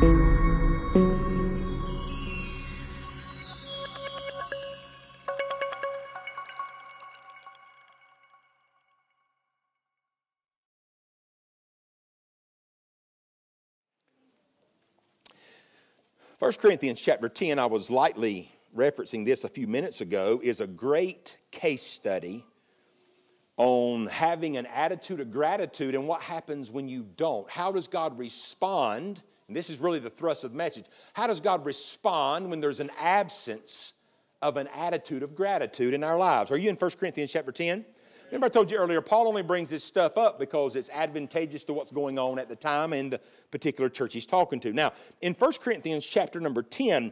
First Corinthians chapter 10, I was lightly referencing this a few minutes ago, is a great case study on having an attitude of gratitude and what happens when you don't. How does God respond? And this is really the thrust of the message. How does God respond when there's an absence of an attitude of gratitude in our lives? Are you in 1 Corinthians chapter 10? Remember I told you earlier, Paul only brings this stuff up because it's advantageous to what's going on at the time in the particular church he's talking to. Now, in 1 Corinthians chapter number 10,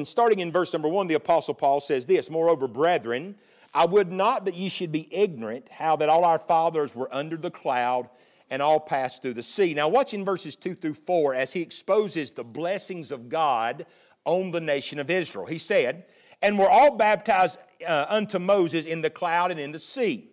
starting in verse number 1, the Apostle Paul says this, "Moreover, brethren, I would not that ye should be ignorant how that all our fathers were under the cloud and all passed through the sea." Now, watch in verses 2 through 4 as he exposes the blessings of God on the nation of Israel. He said, "And were all baptized unto Moses in the cloud and in the sea,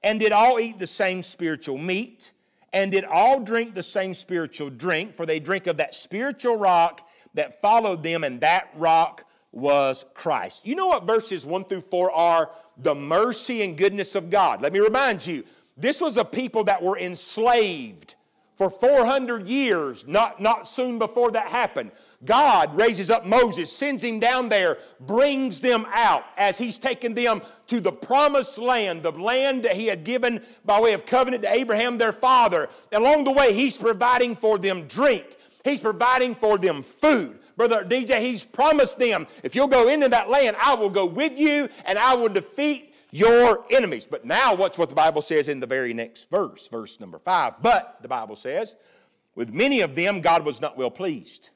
and did all eat the same spiritual meat, and did all drink the same spiritual drink, for they drink of that spiritual rock that followed them, and that rock was Christ." You know what verses 1 through 4 are? The mercy and goodness of God. Let me remind you, this was a people that were enslaved for 400 years, not soon before that happened. God raises up Moses, sends him down there, brings them out as he's taken them to the promised land, the land that he had given by way of covenant to Abraham, their father. Along the way, he's providing for them drink. He's providing for them food. Brother DJ, he's promised them, if you'll go into that land, I will go with you and I will defeat your enemies. But now watch what the Bible says in the very next verse, verse number 5. "But," the Bible says, "with many of them God was not well pleased,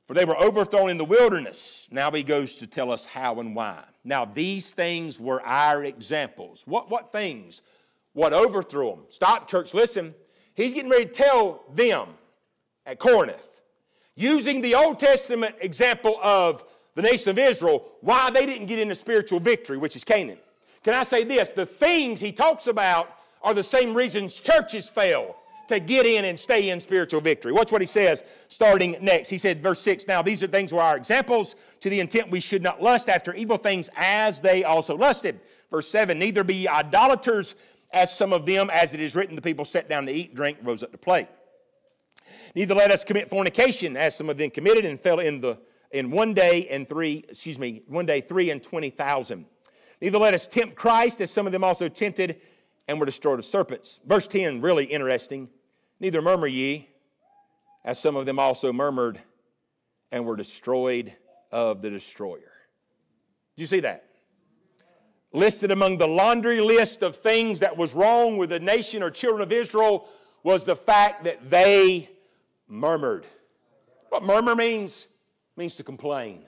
for they were overthrown in the wilderness." Now he goes to tell us how and why. "Now these things were our examples." What things? What overthrew them? Stop, church, listen. He's getting ready to tell them at Corinth, using the Old Testament example of the nation of Israel, why they didn't get into spiritual victory, which is Canaan. Can I say this? The things he talks about are the same reasons churches fail to get in and stay in spiritual victory. Watch what he says starting next. He said, verse 6, "Now these are things were our examples, to the intent we should not lust after evil things as they also lusted." Verse 7, "Neither be ye idolaters as some of them, as it is written, the people sat down to eat, drink, rose up to play. Neither let us commit fornication, as some of them committed, and fell in one day 3 and 20,000. Neither let us tempt Christ, as some of them also tempted, and were destroyed of serpents." Verse 10, really interesting. "Neither murmur ye, as some of them also murmured, and were destroyed of the destroyer." Do you see that? Listed among the laundry list of things that was wrong with the nation or children of Israel was the fact that they murmured. What murmur means? It means to complain.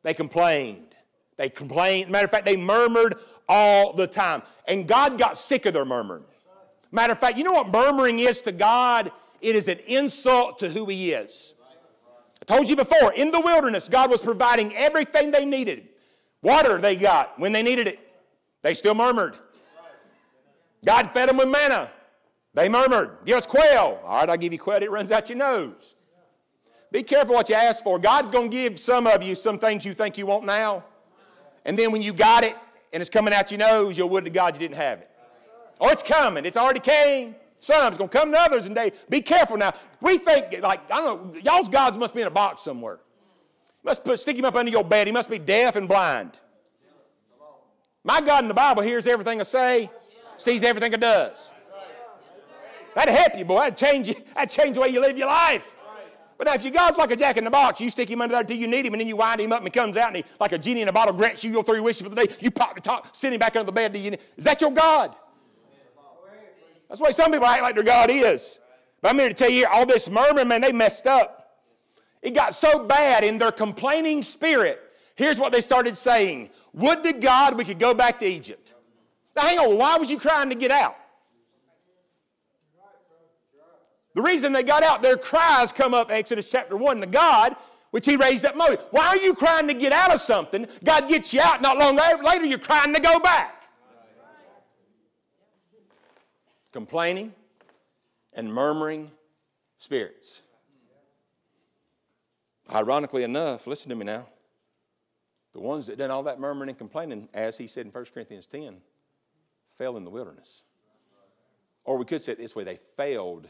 They complained. They complained. Matter of fact, they murmured all the time. And God got sick of their murmuring. Matter of fact, you know what murmuring is to God? It is an insult to who He is. I told you before, in the wilderness, God was providing everything they needed. Water they got when they needed it. They still murmured. God fed them with manna. They murmured. "Give us quail." "All right, I'll give you quail. It runs out your nose." Be careful what you ask for. God's going to give some of you some things you think you want now. And then when you got it and it's coming out your nose, you'll would to God you didn't have it. Oh, it's coming. It's already came. Some's going to come to others and be careful now. We think, I don't know, y'all's gods must be in a box somewhere. You must stick him up under your bed. He must be deaf and blind. My God in the Bible hears everything I say, sees everything I does. That'd help you, boy. That'd change the way you live your life. But now if your God's like a jack in the box, you stick him under there until you need him, and then you wind him up and he comes out and he, like a genie in a bottle, grants you your 3 wishes for the day. You pop the top, send him back under the bed. Is that your God? That's the way some people act like their God is. But I'm here to tell you, all this murmuring, man, they messed up. It got so bad in their complaining spirit. Here's what they started saying. "Would to God we could go back to Egypt." Now hang on, why was you crying to get out? The reason they got out, their cries come up, Exodus chapter 1, to God, which He raised up Moses. Why are you crying to get out of something? God gets you out, not long later you're crying to go back. Complaining and murmuring spirits. Ironically enough, listen to me now, the ones that did all that murmuring and complaining, as he said in 1 Corinthians 10, fell in the wilderness. Or we could say it this way, they failed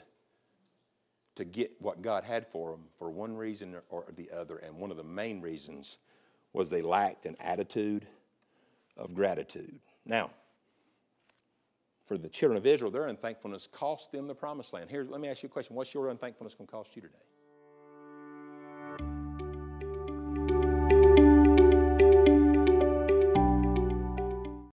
to get what God had for them for one reason or the other. And one of the main reasons was they lacked an attitude of gratitude. Now, for the children of Israel, their unthankfulness cost them the promised land. Let me ask you a question. What's your unthankfulness going to cost you today?